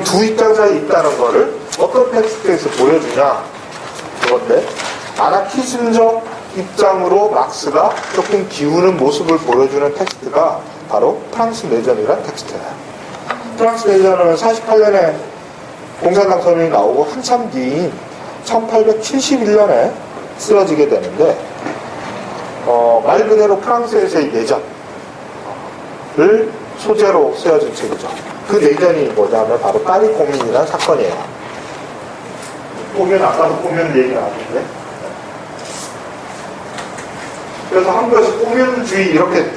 두 입장 사이에 있다는 거를 어떤 텍스트에서 보여주냐 그건데, 아나키즘적 입장으로 막스가 조금 기우는 모습을 보여주는 텍스트가 바로 프랑스 내전이라는 텍스트예요. 프랑스 내전은 48년에 공산당 선언이 나오고 한참 뒤인 1871년에 쓰여지게 되는데, 말 그대로 프랑스에서의 내전을 소재로 쓰여진 책이죠. 그 내전이 뭐냐면 바로 파리 고민이라는 사건이에요. 고민, 아까도 고민 얘기 나왔는데, 그래서 한국에서 고민주의 이렇게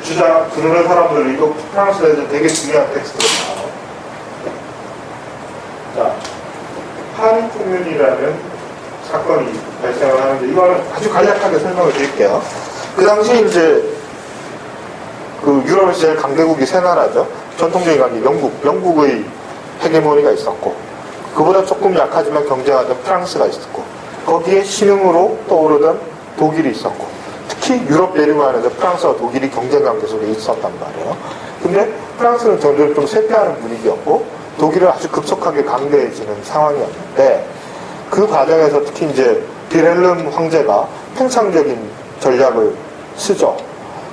부르는 사람들이 또 프랑스 내전 되게 중요한 텍스트거든요. 자, 파리 고민이라는 사건이 발생을 하는데, 이거는 아주 간략하게 설명을 드릴게요. 그 당시 이제 그 유럽에서 제일 강대국이 세 나라죠. 전통적인 관계, 영국의 헤게모니가 있었고, 그보다 조금 약하지만 경쟁하던 프랑스가 있었고, 거기에 신흥으로 떠오르던 독일이 있었고, 특히 유럽 내륙안에서 프랑스와 독일이 경쟁 관계 속에 있었단 말이에요. 근데 프랑스는 점점 좀 쇠퇴하는 분위기였고, 독일은 아주 급속하게 강대해지는 상황이었는데, 그 과정에서 특히 이제 비렐름 황제가 팽창적인 전략을 쓰죠.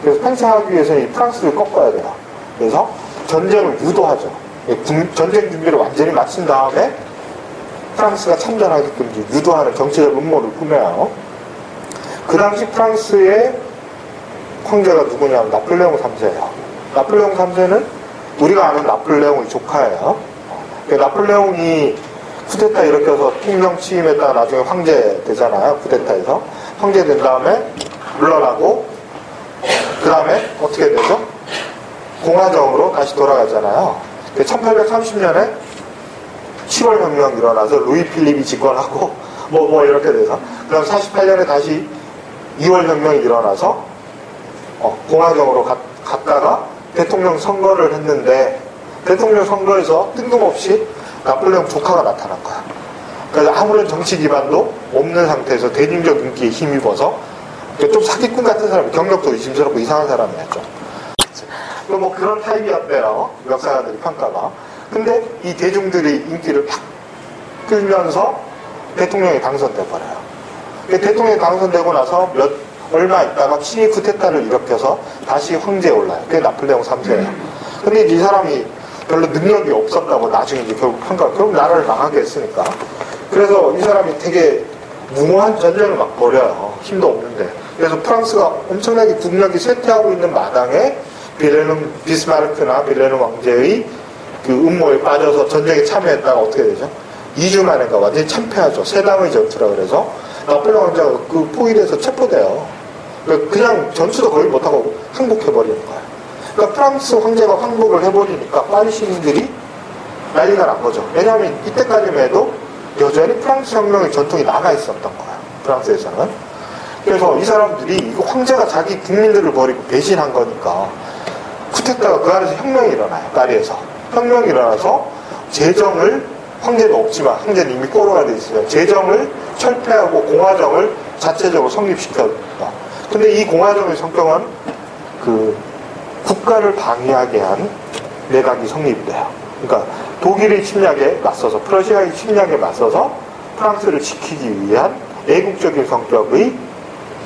그래서 팽창하기 위해서는 이 프랑스를 꺾어야 돼요. 그래서 전쟁을 유도하죠. 전쟁 준비를 완전히 마친 다음에 프랑스가 참전하게끔 유도하는 정치적 음모를 꾸며요. 그 당시 프랑스의 황제가 누구냐면 나폴레옹 3세예요. 나폴레옹 3세는 우리가 아는 나폴레옹의 조카예요. 나폴레옹이 쿠데타 일으켜서 통령 취임했다가 나중에 황제 되잖아요. 쿠데타에서 황제 된 다음에 물러나고, 그 다음에 어떻게 되죠? 공화정으로 다시 돌아가잖아요. 1830년에 7월 혁명이 일어나서 루이 필립이 집권하고 이렇게 돼서, 그다음 48년에 다시 2월 혁명이 일어나서 공화정으로 갔다가 대통령 선거를 했는데, 대통령 선거에서 뜬금없이 나폴레옹 조카가 나타난 거야. 그래서 아무런 정치 기반도 없는 상태에서 대중적 인기에 힘입어서 좀 사기꾼 같은 사람이, 경력도 의심스럽고 이상한 사람이었죠. 그런 타입이었대요, 역사가들이 평가가. 근데 이 대중들의 인기를 팍 끌면서 대통령이 당선돼 버려요. 대통령이 당선되고 나서 얼마 있다가 친위 쿠데타를 일으켜서 다시 황제에 올라요. 그게 나폴레옹 3세예요. 근데 이 사람이 별로 능력이 없었다고 나중에 이제 결국 나라를 망하게 했으니까. 그래서 이 사람이 되게 무모한 전쟁을 막 벌여요. 힘도 없는데. 그래서 프랑스가 엄청나게 국력이 쇠퇴하고 있는 마당에 비스마르크나 빌레름 왕제의 그 음모에 빠져서 전쟁에 참여했다가 어떻게 되죠? 2주 만에가 완전히 참패하죠. 세당의 전투라 그래서 나폴레옹 왕자가 그 포위돼서 체포돼요. 그냥 전투도 거의 못하고 항복해버리는 거예요. 그러니까 프랑스 황제가 항복을 해버리니까 파리 시민들이 난리가 난 거죠. 왜냐하면 이때까지만 해도 여전히 프랑스 혁명의 전통이 남아있었던 거예요. 프랑스에서는. 그래서 이 사람들이 이거 황제가 자기 국민들을 버리고 배신한 거니까 쿠데타가 그 안에서 혁명이 일어나요. 파리에서. 혁명이 일어나서 재정을, 황제도 없지만 황제는 이미 꼬로가 돼 있으면 재정을 철폐하고 공화정을 자체적으로 성립시켰다. 근데 이 공화정의 성격은 그 국가를 방해하게 한 내각이 성립돼요. 그러니까 독일의 침략에 맞서서, 프러시아의 침략에 맞서서 프랑스를 지키기 위한 애국적인 성격의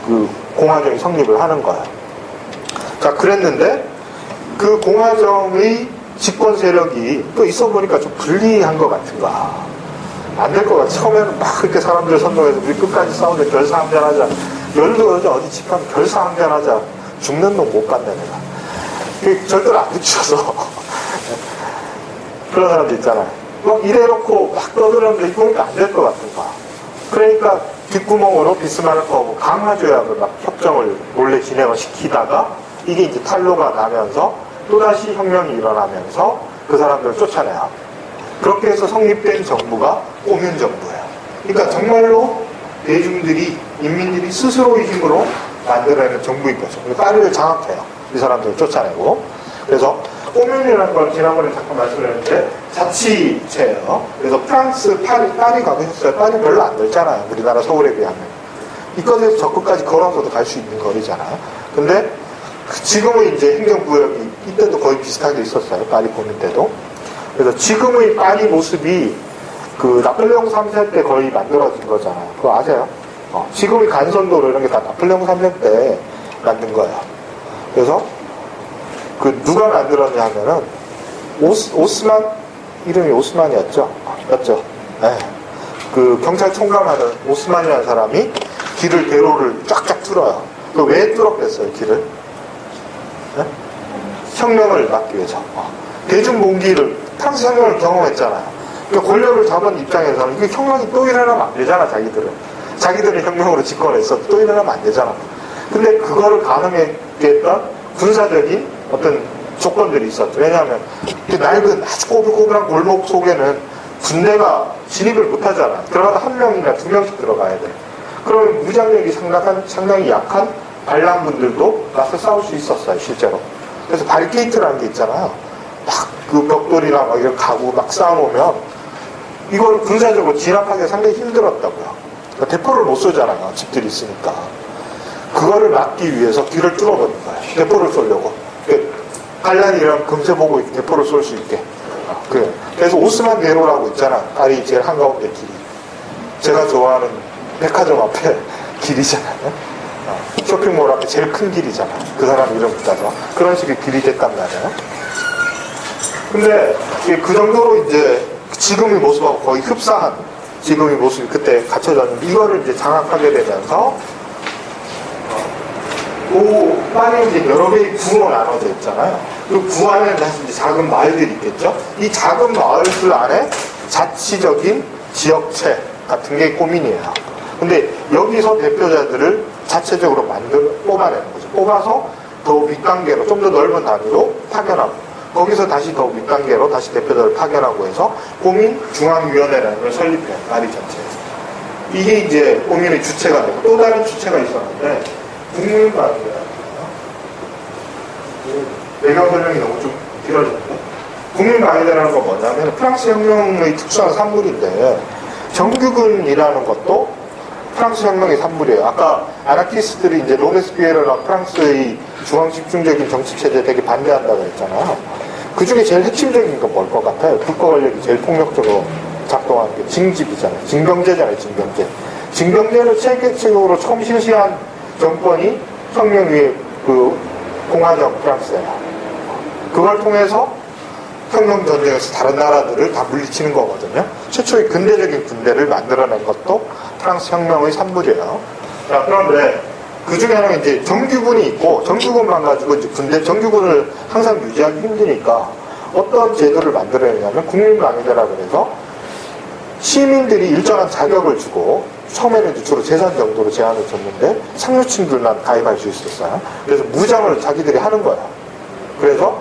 그 공화정이 성립을 하는 거예요. 자, 그랬는데 그 공화정의 집권 세력이 또 있어 보니까 좀 불리한 것 같은가. 안 될 것 같아. 처음에는 막 그렇게 사람들 선동해서 우리 끝까지 싸우는데 결사항전하자. 열도 그러죠. 어디 집하면 결사항전하자. 죽는 놈 못 간다 내가. 절대로 안 붙여서. 그런 사람들 있잖아요. 막 이래놓고 막 떠들었는데 이거 보니까 안 될 것 같은가. 그러니까 뒷구멍으로 비스마르크하고 강화조약을 막 협정을 몰래 진행을 시키다가 이게 이제 탄로가 나면서 또다시 혁명이 일어나면서 그 사람들을 쫓아내요. 그렇게 해서 성립된 정부가 꼬민정부예요. 그러니까 정말로 대중들이, 인민들이 스스로의 힘으로 만들어내는 정부인 거죠. 파리를 장악해요. 이 사람들을 쫓아내고. 그래서 꼬민이라는 걸 지난번에 잠깐 말씀드렸는데 자치체예요. 그래서 프랑스, 파리 가보셨어요? 파리 별로 안 넓잖아요. 우리나라 서울에 비하면. 이곳에서 저 끝까지 걸어서도 갈 수 있는 거리잖아요. 근데 지금은 이제 행정구역이 이때도 거의 비슷하게 있었어요. 파리 고민 때도. 그래서 지금의 파리 모습이 그 나폴레옹 3세 때 거의 만들어진 거잖아요. 그거 아세요? 지금의 간선도로 이런 게 다 나폴레옹 3세 때 만든 거예요. 그래서 그 누가 만들었냐 하면은 오스만 이름이 오스만이었죠? 맞죠? 네. 그 경찰총감하는 오스만이라는 사람이 대로를 쫙쫙 뚫어요. 그 왜 뚫었겠어요, 길을? 네? 혁명을 막기 위해서. 대중봉기를 프랑스 혁명을 경험했잖아요. 그러니까 권력을 잡은 입장에서는 이게 혁명이 또 일어나면 안 되잖아, 자기들은 혁명으로 집권했어. 또 일어나면 안 되잖아. 근데 그거를 가능하게 했던 군사적인 어떤 조건들이 있었죠. 왜냐하면 그 낡은 아주 꼬불꼬불한 골목 속에는 군대가 진입을 못 하잖아. 들어가다 한 명이나 두 명씩 들어가야 돼. 그러면 무장력이 상당히 약한 반란군들도 맞서 싸울 수 있었어요, 실제로. 그래서 바리케이트라는 게 있잖아요. 막 그 벽돌이나 막 이런 가구 막 쌓아놓으면 이걸 군사적으로 진압하기가 상당히 힘들었다고요. 그러니까 대포를 못 쏘잖아요, 집들이 있으니까. 그거를 막기 위해서 길을 뚫어버린 거예요. 대포를 쏘려고. 갈란이랑 금세 보고 대포를 쏠 수 있게. 그래서 오스만 대로라고 있잖아. 파리 제일 한가운데 길이. 제가 좋아하는 백화점 앞에 길이잖아요. 쇼핑몰 앞에 제일 큰 길이잖아. 그 사람 이름 붙여서. 그런 식의 길이 됐단 말이에요. 근데 그 정도로 이제 지금의 모습하고 거의 흡사한 지금의 모습이 그때 갖춰졌는데 이거를 이제 장악하게 되면서 파리에 이제 여러 개의 구로 나눠져 있잖아요. 그 구 안에는 다시 이제 작은 마을들이 있겠죠. 이 작은 마을들 안에 자치적인 지역체 같은 게 고민이에요. 근데 여기서 대표자들을 자체적으로 뽑아내는 거죠. 뽑아서 더 윗단계로 좀 더 넓은 단위로 파견하고 거기서 다시 더 윗단계로 다시 대표자를 파견하고 해서 고민 중앙위원회라는 걸 설립해요. 파리 전체에서. 이게 이제 고민의 주체가 되고 또 다른 주체가 있었는데 국민방위라는 배경 설명이 너무 좀 길어졌는데 국민방위대라는 건 뭐냐면 프랑스 혁명의 특수한 산물인데 정규군이라는 것도 프랑스 혁명의 산물이에요. 아까 아나키스트들이 이제 로베스피에르나 프랑스의 중앙집중적인 정치체제에 되게 반대한다고 했잖아요. 그 중에 제일 핵심적인 건 뭘 것 같아요? 국가 권력이 제일 폭력적으로 작동하는 게 징집이잖아요. 징병제잖아요, 징병제. 징병제를 세계적으로 처음 실시한 정권이 혁명 위에 그 공화정 프랑스예요. 그걸 통해서 혁명 전쟁에서 다른 나라들을 다 물리치는 거거든요. 최초의 근대적인 군대를 만들어낸 것도 프랑스 혁명의 산물이에요. 자, 그런데 그 중에 하나는 이제 정규군이 있고, 정규군만 가지고 이제 정규군을 항상 유지하기 힘드니까 어떤 제도를 만들어내냐면 국민방위대라 그래서 시민들이 일정한 자격을 주고, 처음에는 이제 주로 재산 정도로 제한을 줬는데 상류층들만 가입할 수 있었어요. 그래서 무장을 자기들이 하는 거예요. 그래서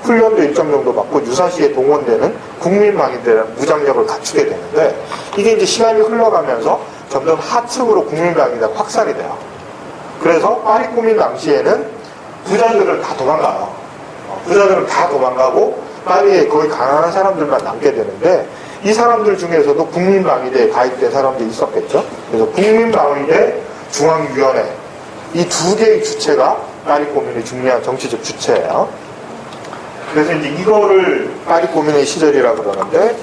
훈련도 일정 정도 받고 유사시에 동원되는 국민방위대라는 무장력을 갖추게 되는데 이게 이제 시간이 흘러가면서 점점 하층으로 국민방위대가 확산이 돼요. 그래서 파리 꾸민 당시에는 부자들은 다 도망가요. 부자들은 다 도망가고 파리에 거의 가난한 사람들만 남게 되는데 이 사람들 중에서도 국민방위대에 가입된 사람들이 있었겠죠. 그래서 국민방위대 중앙위원회 이 두 개의 주체가 파리 꾸민의 중요한 정치적 주체예요. 그래서 이제 이거를 파리 꾸민의 시절이라 그러는데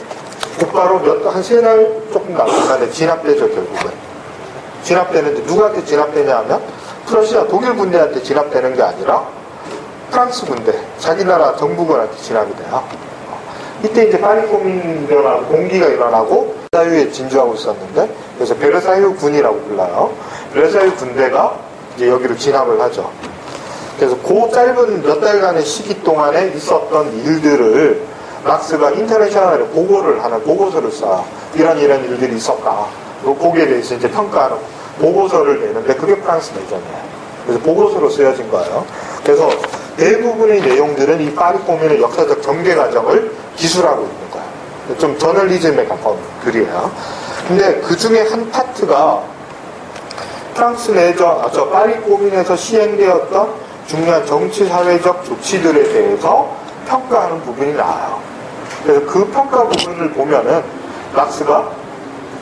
곧바로 한 세 달 조금 남았는데 진압되죠, 결국은. 진압되는데 누구한테 진압되냐 하면 프러시아 독일 군대한테 진압되는 게 아니라 프랑스 군대, 자기 나라 정부군한테 진압이 돼요. 이때 이제 파리 꾸민이나 공기가 일어나고 베르사유에 진주하고 있었는데 그래서 베르사유 군이라고 불러요. 베르사유 군대가 이제 여기로 진압을 하죠. 그래서 그 짧은 몇 달간의 시기 동안에 있었던 일들을 막스가 인터내셔널에 보고를 하는 보고서를 써요. 이런 일들이 있었다. 거기에 대해서 이제 평가하는 보고서를 내는데 그게 프랑스 내전이에요. 그래서 보고서로 쓰여진 거예요. 그래서 대부분의 내용들은 이 파리 꾸민의 역사적 전개 과정을 기술하고 있는 거예요. 좀 저널리즘에 가까운 글이에요. 근데 그 중에 한 파트가 프랑스 내전, 파리 꾸민에서 시행되었던 중요한 정치 사회적 조치들에 대해서 평가하는 부분이 나와요. 그래서 그 평가 부분을 보면은 막스가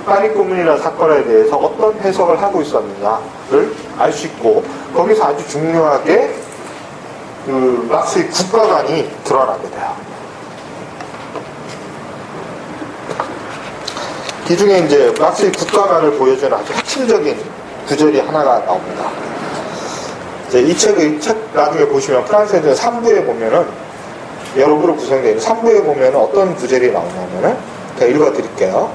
파리 꾸민이라는 사건에 대해서 어떤 해석을 하고 있었느냐를 알 수 있고 거기서 아주 중요하게 그 막스의 국가관이 드러나게 돼요. 이 중에 이제 막스의 국가관을 보여주는 아주 핵심적인 구절이 하나가 나옵니다. 이 책 나중에 보시면 프랑스에서 3부에 보면은 여러 부로 구성되어 있는 3부에 보면은 어떤 구절이 나오냐면은 제가 읽어드릴게요.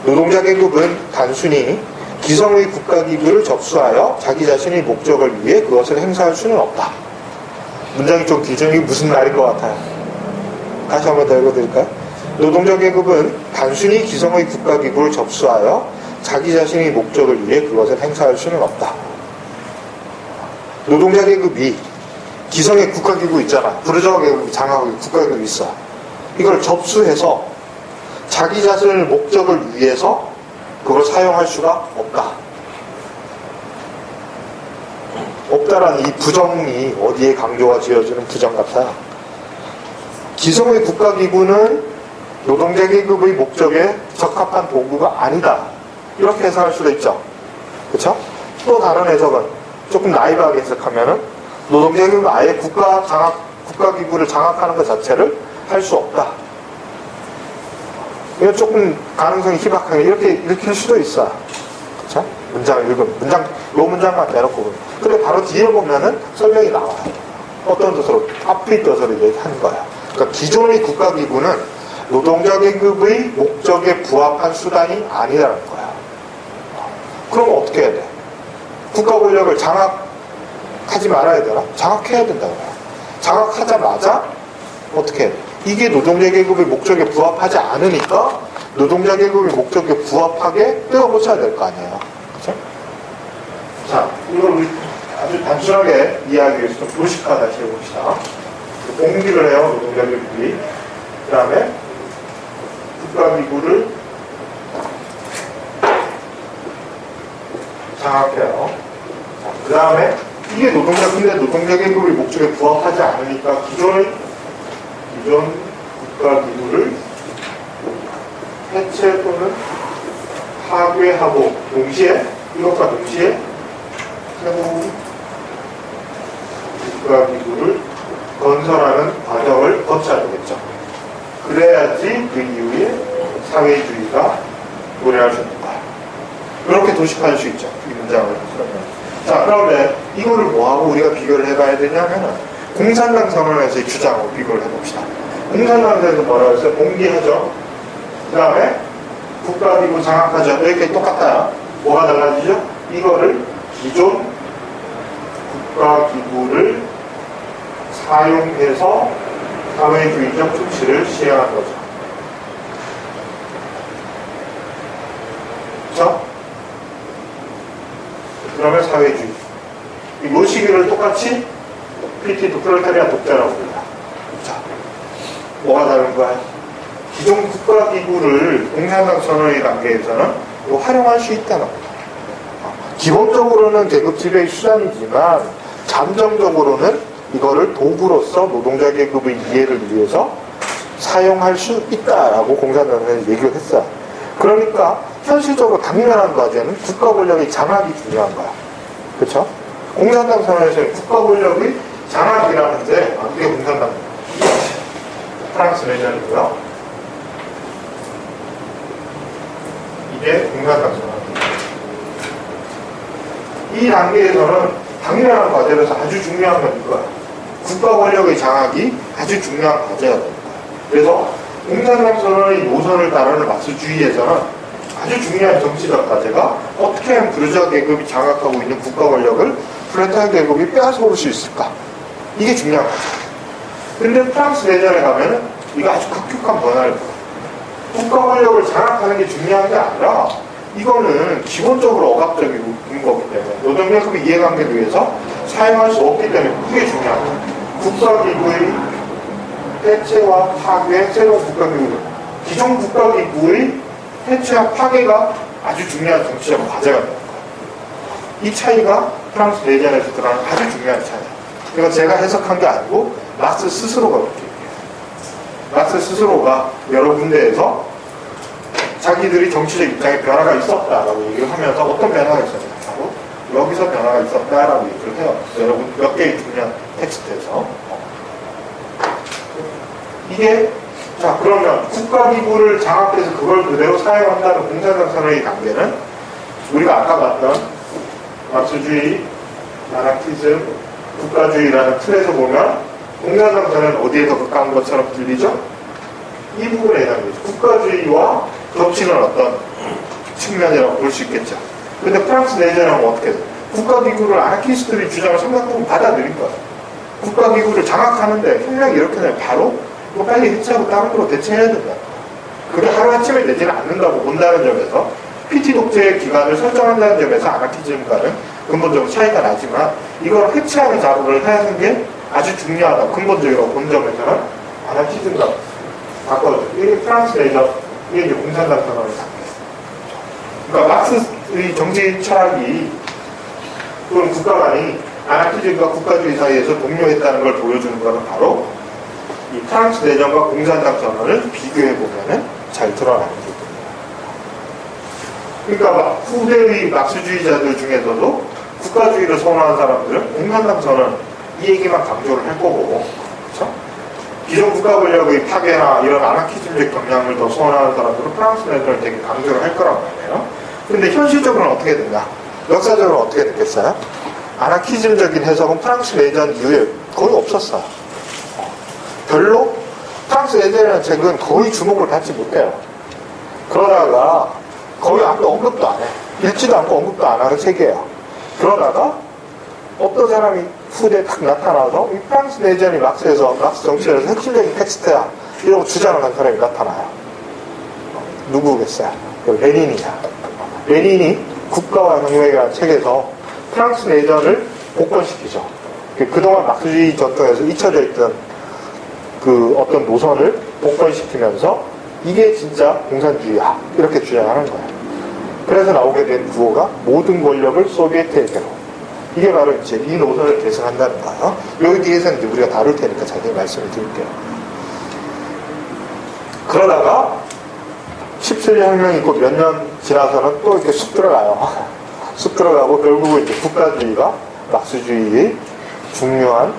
노동자 계급은 단순히 기성의 국가기구를 접수하여 자기 자신의 목적을 위해 그것을 행사할 수는 없다. 문장이 좀 기준이 무슨 말인 것 같아요? 다시 한번 더 읽어드릴까요? 노동자 계급은 단순히 기성의 국가기구를 접수하여 자기 자신의 목적을 위해 그것을 행사할 수는 없다. 노동자 계급이 기성의 국가기구 있잖아. 부르주아 계급이 장악의 국가기구 있어. 이걸 접수해서 자기 자신의 목적을 위해서 그걸 사용할 수가 없다. 없다라는 이 부정이 어디에 강조가 지어지는 부정 같아요. 기성의 국가기구는 노동자 계급의 목적에 적합한 도구가 아니다. 이렇게 해석할 수도 있죠. 그렇죠? 또 다른 해석은 조금 나이브하게 해석하면은 노동자 계급은 아예 국가기구를 장악하는 것 자체를 할 수 없다. 이건 조금 가능성이 희박하게 이렇게 읽힐 수도 있어요. 그렇죠? 문장을 읽으면 요 문장만 대놓고 보면. 근데 바로 뒤에 보면은 설명이 나와요. 어떤 뜻으로 앞의 뜻으로 얘기하는 거야. 그러니까 기존의 국가기구는 노동자 계급의 목적에 부합한 수단이 아니라는 거야. 그럼 어떻게 해야 돼? 국가 권력을 장악하지 말아야 되나? 장악해야 된다고 해요. 장악하자마자 어떻게 해야 돼? 이게 노동자 계급의 목적에 부합하지 않으니까 노동자 계급의 목적에 부합하게 떼어고쳐야 될 거 아니에요. 그렇죠? 자, 이걸 우리 아주 단순하게 이해하기 위해서 좀 도식화 다시 해봅시다. 공기를 해요, 노동자 계급이. 그 다음에 국가기구를 장악해요. 그 다음에 이게 근데 노동자 계급의 목적에 부합하지 않으니까 기존 국가기구를 해체 또는 파괴하고 이것과 동시에 새로운 국가기구를 건설하는 과정을 거쳐야 되겠죠. 그래야지 그 이후에 사회주의가 도래할 수 있는 거야. 이렇게 도식할 수 있죠. 이 문장을 설명. 자, 그런데 이거를 뭐하고 우리가 비교를 해봐야 되냐면은 공산당 선언에서의 주장하고 비교를 해봅시다. 공산당에서 뭐라고 했어요? 공개하죠. 그 다음에 국가기구 장악하죠. 이렇게 똑같아요. 뭐가 달라지죠? 이거를 기존 국가기구를 사용해서 사회주의적 조치를 시행한 거죠. 그렇죠? 그러면 사회주의. 이 모시기를 똑같이 PT도 프롤레타리아 독자라고 합니다. 자, 뭐가 다른 거야? 기존 국가기구를 공산당 선언의 단계에서는 활용할 수 있다는 거예요. 기본적으로는 계급 지배의 수단이지만 잠정적으로는 이거를 도구로서 노동자 계급의 이해를 위해서 사용할 수 있다라고 공산당에서 얘기를 했어요. 그러니까 현실적으로 당면한 과제는 국가 권력의 장악이 중요한 거야. 그렇죠? 공산당 선언에서는 국가 권력의 장악이라는데 이게 공산당 프랑스 내전이고요. 이게 공산당 선언입니다. 이 단계에서는 당면한 과제로서 아주 중요한 건 이거야. 국가 권력의 장악이 아주 중요한 과제가 됩니다. 그래서 공산당 선언의 노선을 따르는 마크스주의에서는 아주 중요한 정치적 과제가 어떻게 하면 부르주아 계급이 장악하고 있는 국가 권력을 프롤레타리아 계급이 빼앗아올 수 있을까? 이게 중요한 거죠. 근데 프랑스 내전에 가면은 이거 아주 급격한 변화를 보여요. 국가 권력을 장악하는 게 중요한 게 아니라 이거는 기본적으로 억압적인 거기 때문에 노동계급의 이해관계를 위해서 사용할 수 없기 때문에 그게 중요한 거예요. 국가기구의 해체와 파괴, 새로운 국가기구, 기존 국가기구의 해체와 파괴가 아주 중요한 정치적 과제가 되는 거예요. 이 차이가 프랑스 내전에서 드러나는 아주 중요한 차이예요. 이건 제가 해석한 게 아니고 막스 스스로가 그렇게 얘기해요. 막스 스스로가 여러 군데에서 자기들이 정치적 입장에 변화가 있었다라고 얘기를 하면서 어떤 변화가 있었냐 하고 여기서 변화가 있었다라고 얘기를 해요. 여러분 몇 개의 중요한 텍스트에서 이게 자, 그러면 국가기구를 장악해서 그걸 그대로 사용한다는 공산당 선언의 단계는 우리가 아까 봤던 막스주의, 아나키즘, 국가주의라는 틀에서 보면 공산당 선언은 어디에서 가까운 것처럼 들리죠? 이 부분에 해당되죠. 국가주의와 겹치는 어떤 측면이라고 볼 수 있겠죠. 근데 프랑스 내전은 어떻게 해요? 국가기구를 아나키스트들이 주장을 상당부분 받아들인 거예요. 국가기구를 장악하는데 혁명이 이렇게 되면 바로 이거 빨리 해체하고 다른 걸로 대체해야 된다. 그게 하루아침에 되지는 않는다고 본다는 점에서 PT 독재 기간을 설정한다는 점에서 아나키즘과는 근본적으로 차이가 나지만 이걸 해체하는 작업을 하는 게 아주 중요하다. 근본적으로 본 점에서는 아나키즘과 바꿔줘. 이게 프랑스 내전, 이게 이제 공산당 선언을 당했어요. 그러니까 막스의 정치 철학이 또는 국가관이 아나키즘과 국가주의 사이에서 동료했다는 걸 보여주는 것은 바로 이 프랑스 내전과 공산당 선언을 비교해보면 잘 드러나는 부분입니다. 그러니까 후대의 막스주의자들 중에서도 국가주의를 선호하는 사람들은 공산당 선언 이 얘기만 강조를 할 거고, 그렇죠? 기존 국가 권력의 파괴나 이런 아나키즘적 경향을 더 선호하는 사람들은 프랑스 내전을 되게 강조를 할 거란 말이에요. 근데 현실적으로는 어떻게 됐냐? 역사적으로 어떻게 됐겠어요? 아나키즘적인 해석은 프랑스 내전 이후에 거의 없었어요. 별로 프랑스 내전이라는 책은 거의 주목을 받지 못해요. 그러다가 거의 아무도 언급도 안 해. 읽지도 않고 언급도 안 하는 책이에요. 그러다가 어떤 사람이 후대에 딱 나타나서 이 프랑스 내전이 막스 정치에서 핵심적인 텍스트야 이러고 주장을 한 사람이 나타나요. 누구겠어요? 레닌이야. 레닌이 국가와 혁명이라는 책에서 프랑스 내전을 복권시키죠. 그동안 막스주의 전통에서 잊혀져 있던 그 어떤 노선을 복권시키면서 이게 진짜 공산주의야 이렇게 주장하는 거예요. 그래서 나오게 된 구호가 모든 권력을 소비에트에게로. 이게 바로 이제 이 노선을 계승한다는 거예요. 여기 뒤에서는 이제 우리가 다룰 테니까 자세히 말씀을 드릴게요. 그러다가 17년 혁명이 있고 몇 년 지나서는 또 이렇게 쑥 들어가요. 쑥 들어가고 결국은 이제 국가주의가 막스주의의 중요한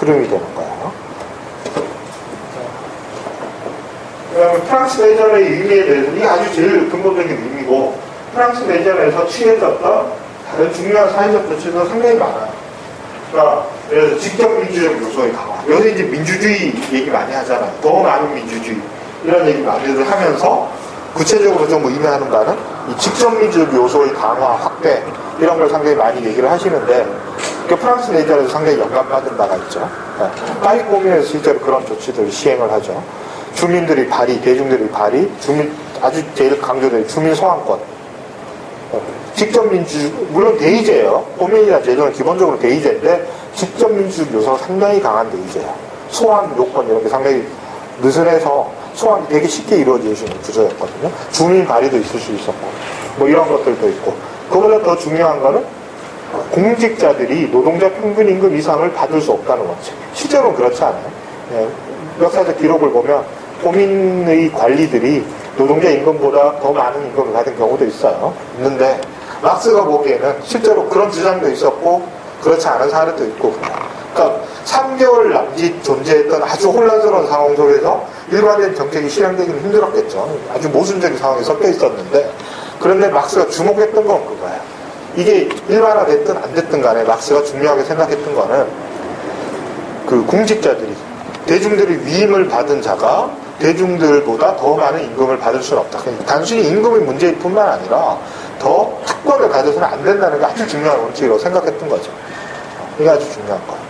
흐름이 되는 거예요. 그다음에 프랑스 내전의 의미에 대해서 이게 아주 제일 근본적인 의미고 프랑스 내전에서 취해졌던 다른 중요한 사회적 조치도 상당히 많아요. 그러니까 그래서 직접 민주적 요소의 강화. 여기서 이제 민주주의 얘기 많이 하잖아요. 더 많은 민주주의 이런 얘기 많이들 하면서 구체적으로 좀 의미하는 바는 이 직접 민주적 요소의 강화, 확대 이런 걸 상당히 많이 얘기를 하시는데 그 프랑스 내전에서 상당히 영감받은 바가 있죠. 파리 코민에서 실제로 그런 조치들을 시행을 하죠. 주민들의 발의, 대중들의 발의, 아주 제일 강조된 주민 소환권. 직접 민주, 물론 대의제예요. 코민이나 제도는 기본적으로 대의제인데 직접 민주적 요소가 상당히 강한 대의제예요. 소환 요건 이런 게 상당히 느슨해서 소환이 되게 쉽게 이루어질 수 있는 구조였거든요. 주민 발의도 있을 수 있었고 뭐 이런 것들도 있고 그보다 더 중요한 거는 공직자들이 노동자 평균 임금 이상을 받을 수 없다는 원칙. 실제로는 그렇지 않아요. 네. 역사적 기록을 보면 도민의 관리들이 노동자 임금보다 더 많은 임금을 받은 경우도 있어요. 있는데 막스가 보기에는 실제로 그런 주장도 있었고 그렇지 않은 사례도 있고 그러니까 3개월 남짓 존재했던 아주 혼란스러운 상황 속에서 일반적인 정책이 실행되기는 힘들었겠죠. 아주 모순적인 상황이 섞여 있었는데 그런데 막스가 주목했던 건 그거예요. 이게 일반화됐든 안 됐든 간에 막스가 중요하게 생각했던 거는 그 공직자들이 대중들이 위임을 받은 자가 대중들보다 더 많은 임금을 받을 수는 없다. 단순히 임금의 문제일 뿐만 아니라 더 특권을 가져서는 안 된다는 게 아주 중요한 원칙이라고 생각했던 거죠. 이게 아주 중요한 거예요.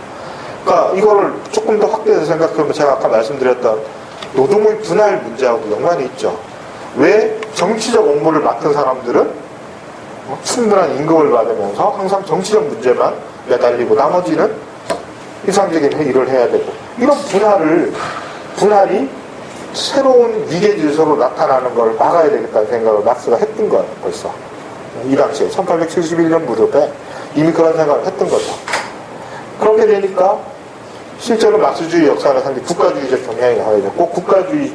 그러니까 이거를 조금 더 확대해서 생각하면 제가 아까 말씀드렸던 노동의 분할 문제하고 연관이 있죠. 왜 정치적 업무를 맡은 사람들은 충분한 임금을 받으면서 항상 정치적 문제만 매달리고 나머지는 일상적인 일을 해야 되고 이런 분할이 새로운 위계 질서로 나타나는 걸 막아야 되겠다는 생각을 막스가 했던 거예요. 벌써 이 당시에 1871년 무렵에 이미 그런 생각을 했던 거죠. 그렇게 되니까 실제로 막스주의 역사는 상당히 국가주의적 경향이 강해졌고 국가주의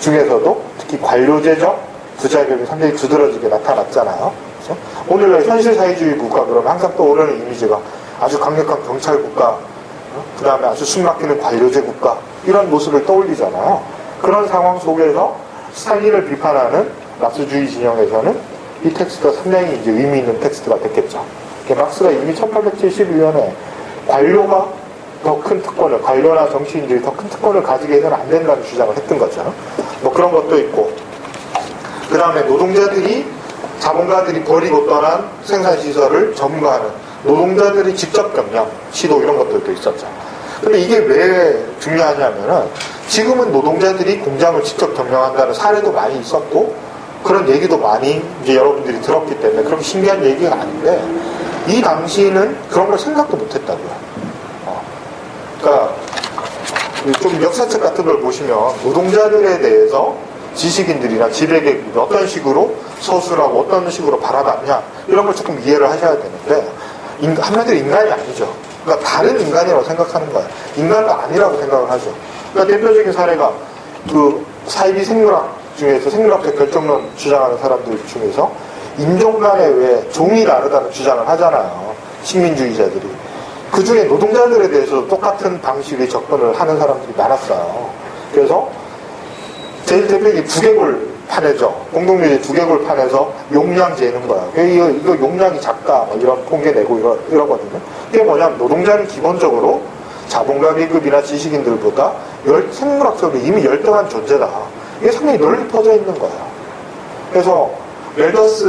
중에서도 특히 관료제적 부자격이 상당히 두드러지게 나타났잖아요. 그렇죠? 오늘날 현실 사회주의 국가 그러면 항상 떠오르는 이미지가 아주 강력한 경찰 국가, 그 다음에 아주 숨막히는 관료제 국가 이런 모습을 떠올리잖아요. 그런 상황 속에서 스탈린을 비판하는 마크스주의 진영에서는 이 텍스트가 상당히 이제 의미 있는 텍스트가 됐겠죠. 막스가 이미 1871년에 관료가 더 큰 특권을, 관료나 정치인들이 더 큰 특권을 가지게 해서는 안 된다는 주장을 했던 거죠. 뭐 그런 것도 있고, 그 다음에 노동자들이, 자본가들이 버리고 떠난 생산시설을 점거하는 노동자들이 직접 경영, 시도 이런 것들도 있었죠. 근데 이게 왜 중요하냐면은 지금은 노동자들이 공장을 직접 경영한다는 사례도 많이 있었고 그런 얘기도 많이 이제 여러분들이 들었기 때문에 그렇게 신기한 얘기가 아닌데 이 당시에는 그런 걸 생각도 못 했다고요. 그러니까 좀 역사책 같은 걸 보시면 노동자들에 대해서 지식인들이나 지배계급이 어떤 식으로 서술하고 어떤 식으로 바라봤냐 이런 걸 조금 이해를 하셔야 되는데 한마디로 인간이 아니죠. 그러니까 다른 인간이라고 생각하는 거예요. 인간도 아니라고 생각을 하죠. 그러니까 대표적인 사례가 그 사이비 생물학 중에서 생물학적 결정론 주장하는 사람들 중에서 인종 간에 왜 종이 다르다는 주장을 하잖아요. 식민주의자들이. 그 중에 노동자들에 대해서 똑같은 방식의 접근을 하는 사람들이 많았어요. 그래서 제일 대표적인 두개골판에죠. 공동묘지 두개골판에서 용량 재는 거예요. 이거 용량이 작다. 뭐 이런 통계 내고 이러거든요. 그게 뭐냐면 노동자는 기본적으로 자본가 계급이나 지식인들보다 생물학적으로 이미 열등한 존재다. 이게 상당히 널리 퍼져 있는 거예요. 그래서 멜더스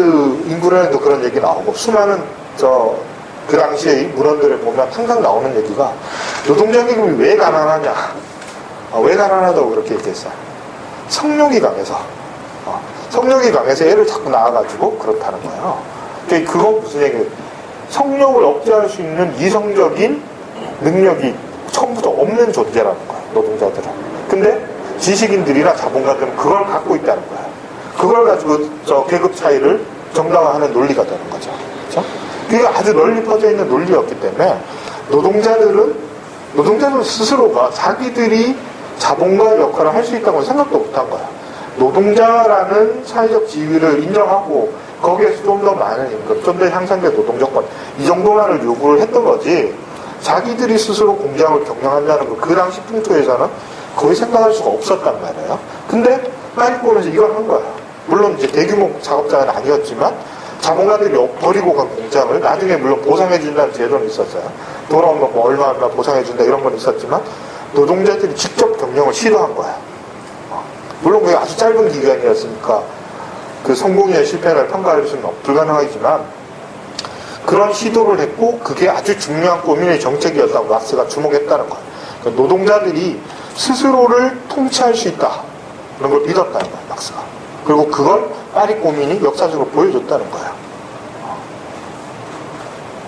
인구론에도 그런 얘기 나오고 수많은 그 당시에 문헌들을 보면 항상 나오는 얘기가 노동자 계급이 왜 가난하냐. 왜 가난하다고 그렇게 얘기했어요. 성욕이 강해서. 성욕이 강해서 애를 자꾸 낳아가지고 그렇다는 거예요. 그건 무슨 얘기예요? 성욕을 억제할 수 있는 이성적인 능력이 처음부터 없는 존재라는 거예요. 노동자들은. 근데 지식인들이나 자본가들은 그걸 갖고 있다는 거예요. 그걸 가지고 계급 차이를 정당화하는 논리가 되는 거죠. 그렇죠? 그게 아주 널리 퍼져 있는 논리였기 때문에 노동자들은 스스로가 자기들이 자본가 역할을 할 수 있다고 생각도 못한 거야. 노동자라는 사회적 지위를 인정하고 거기에서 좀 더 많은 임금, 좀 더 향상된 노동조건 이 정도만을 요구를 했던 거지 자기들이 스스로 공장을 경영한다는 거 그 당시 풍토에서는 거의 생각할 수가 없었단 말이에요. 근데 빨리 보면서 이걸 한 거야. 물론 이제 대규모 작업장은 아니었지만 자본가들이 버리고 간 공장을 나중에 물론 보상해준다는 제도는 있었어요. 돌아오면 뭐 얼마 보상해준다 이런 건 있었지만 노동자들이 직접 경영을 시도한 거야. 물론 그게 아주 짧은 기간이었으니까 그 성공이나 실패를 평가할 수는 불가능하지만 그런 시도를 했고 그게 아주 중요한 고민의 정책이었다고 막스가 주목했다는 거예요. 그러니까 노동자들이 스스로를 통치할 수 있다. 그런 걸 믿었다는 거예요, 막스가. 그리고 그걸 파리 고민이 역사적으로 보여줬다는 거예요.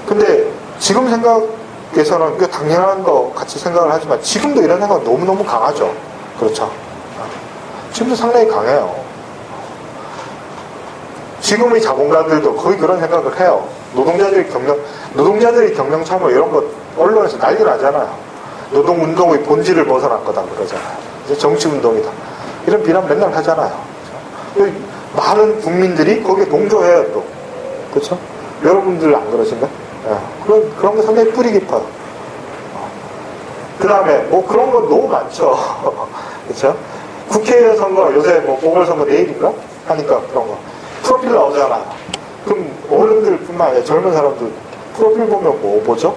근데 지금 생각에서는 꽤 당연한 거 같이 생각을 하지만 지금도 이런 생각은 너무너무 강하죠. 그렇죠. 지금도 상당히 강해요. 지금의 자본가들도 거의 그런 생각을 해요. 노동자들이 경영 참여 이런 거 언론에서 난리 나잖아요. 노동운동의 본질을 벗어난 거다 그러잖아요. 이제 정치운동이다. 이런 비난 맨날 하잖아요. 그렇죠? 많은 국민들이 거기에 동조해요 또. 그렇죠? 여러분들 안 그러신가? 네. 그런 거 상당히 뿌리 깊어요. 그 다음에 뭐 그런 거 너무 많죠. 그렇죠? 국회의원 선거 요새 뭐 보궐선거 내일인가? 하니까 그런 거. 프로필 나오잖아요. 그럼 어른들 뿐만 아니라 젊은 사람들 프로필 보면 뭐 보죠?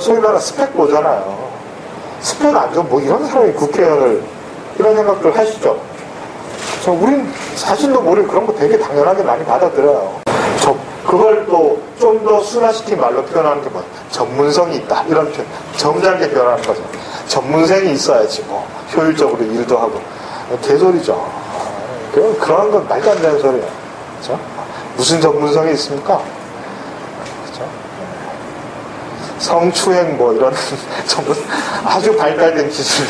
소위 말하는 스펙 보잖아요. 스펙 안 좋은 뭐 이런 사람이 국회의원을 이런 생각들 하시죠. 우린 사실도 모르게 그런 거 되게 당연하게 많이 받아들여요. 그걸 또 좀 더 순화시킨 말로 표현하는 게 뭐야? 전문성이 있다. 이런 표현. 점잖게 표현하는 거죠. 전문성이 있어야지 뭐 효율적으로 일도 하고. 개소리죠. 그런 건 말도 안 되는 소리예요. 그렇죠? 무슨 전문성이 있습니까? 그렇죠? 성추행 뭐 이런 전문 아주 발달된 기술.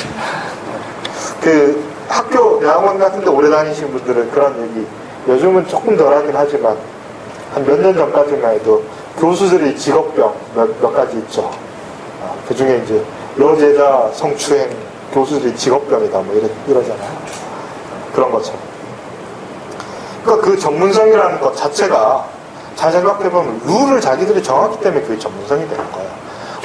그 학교 대학원 같은 데 오래 다니신 분들은 그런 얘기 요즘은 조금 덜 하긴 하지만 한 몇 년 전까지만 해도 교수들의 직업병 몇 가지 있죠. 그 중에 이제 여제자 성추행 교수들의 직업병이다 뭐 이러잖아요. 그런 것처럼. 그러니까 그 전문성이라는 것 자체가 잘 생각해보면 룰을 자기들이 정하기 때문에 그게 전문성이 되는 거예요.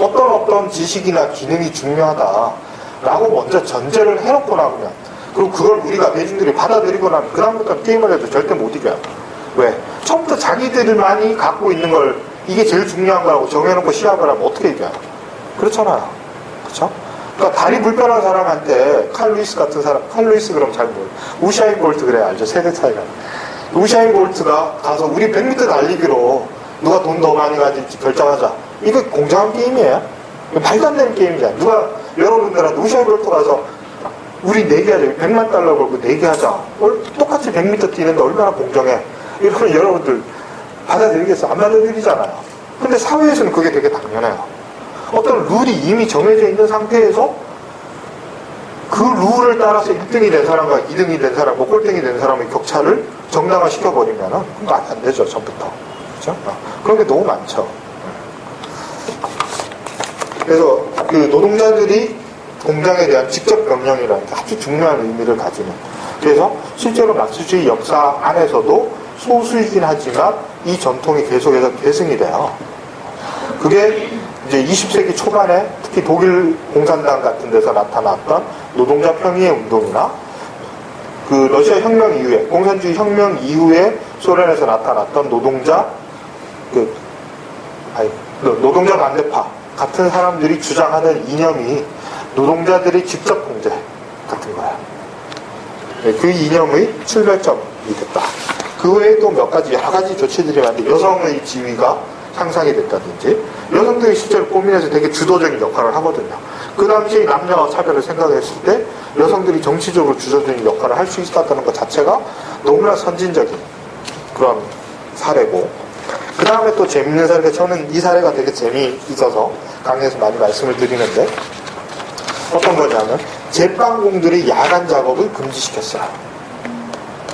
어떤 지식이나 기능이 중요하다라고 먼저 전제를 해놓고 나면 그리고 그걸 우리가 대중들이 받아들이고 나면 그다음부터는 게임을 해도 절대 못 이겨요. 왜? 처음부터 자기들만이 갖고 있는 걸 이게 제일 중요한 거라고 정해놓고 시합을 하면 어떻게 이겨요? 그렇잖아요. 그렇죠? 그러니까 다리 불편한 사람한테 칼 루이스 같은 사람, 칼 루이스 그럼 잘 모르고 우샤인 볼트 그래 알죠? 세대 차이가. 우샤인 볼트가 가서 우리 100m 달리기로 누가 돈 더 많이 가질지 결정하자. 이거 공정한 게임이에요? 말도 안 되는 게임이잖아. 누가 여러분들한테 우샤인 볼트 가서 우리 내기하자. 100만 달러 걸고 내기하자. 똑같이 100m 뛰는데 얼마나 공정해. 이러면 여러분들 받아들이겠어? 안 받아들이잖아요. 근데 사회에서는 그게 되게 당연해요. 어떤 룰이 이미 정해져 있는 상태에서 그 룰을 따라서 1등이 된 사람과 2등이 된 사람, 뭐 꼴등이 된 사람의 격차를 정당화 시켜버리면은 그건 말이 안 되죠, 전부터. 그렇죠? 그런 게 너무 많죠. 그래서 그 노동자들이 공장에 대한 직접 명령이라는 게 아주 중요한 의미를 가지는. 그래서 실제로 마크스주의 역사 안에서도 소수이긴 하지만 이 전통이 계속해서 계승이 돼요. 그게 이제 20세기 초반에 특히 독일 공산당 같은 데서 나타났던 노동자 편의의 운동이나 그 러시아 혁명 이후에 공산주의 혁명 이후에 소련에서 나타났던 노동자 노동자 반대파 같은 사람들이 주장하는 이념이 노동자들의 직접 공제 같은 거예요. 그 이념의 출발점이 됐다. 그 외에 또 몇 가지 여러 가지 조치들이 많은데 여성의 지위가 향상이 됐다든지 여성들이 실제로 고민에서 되게 주도적인 역할을 하거든요. 그 당시 남녀 차별을 생각했을 때 여성들이 정치적으로 주도적인 역할을 할 수 있었다는 것 자체가 너무나 선진적인 그런 사례고, 그 다음에 또 재밌는 사례가, 저는 이 사례가 되게 재미있어서 강의에서 많이 말씀을 드리는데, 어떤 거냐면 제빵공들이 야간 작업을 금지시켰어요.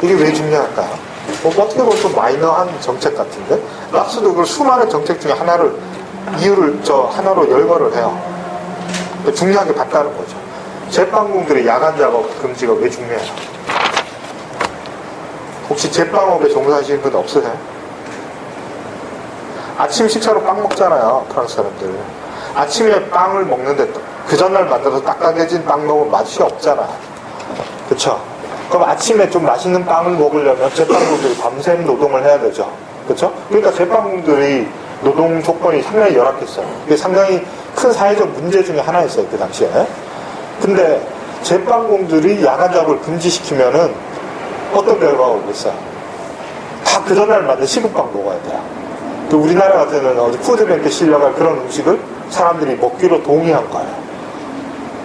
이게 왜 중요할까요? 어떻게 보면 좀 마이너한 정책 같은데, 락스도 그 수많은 정책 중에 하나로 열거를 해요. 중요하게 봤다는 거죠. 제빵공들의 야간 작업 금지가 왜 중요해요? 혹시 제빵업에 종사하시는 분 없으세요? 아침 식사로 빵 먹잖아요, 프랑스 사람들. 아침에 빵을 먹는데 그 전날 만들어서 딱딱해진 빵 먹으면 맛이 없잖아요. 그쵸? 그럼 아침에 좀 맛있는 빵을 먹으려면 제빵공들이 밤샘 노동을 해야 되죠. 그쵸? 그러니까 제빵공들이 노동 조건이 상당히 열악했어요. 이게 상당히 큰 사회적 문제 중에 하나였어요, 그 당시에. 근데 제빵공들이 야간 작업을 금지시키면은 어떤 결과가 오겠어요? 다 그 전날 만든 식은빵 먹어야 돼요. 우리나라 같은 경우는 푸드뱅크에 실려갈 그런 음식을 사람들이 먹기로 동의한 거예요.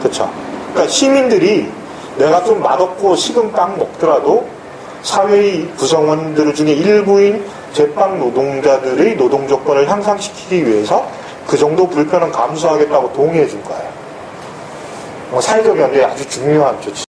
그쵸? 그러니까 시민들이 내가 좀 맛없고 식은 빵 먹더라도 사회의 구성원들 중에 일부인 제빵 노동자들의 노동 조건을 향상시키기 위해서 그 정도 불편은 감수하겠다고 동의해 준 거예요. 사회적 연대에 아주 중요한 조치.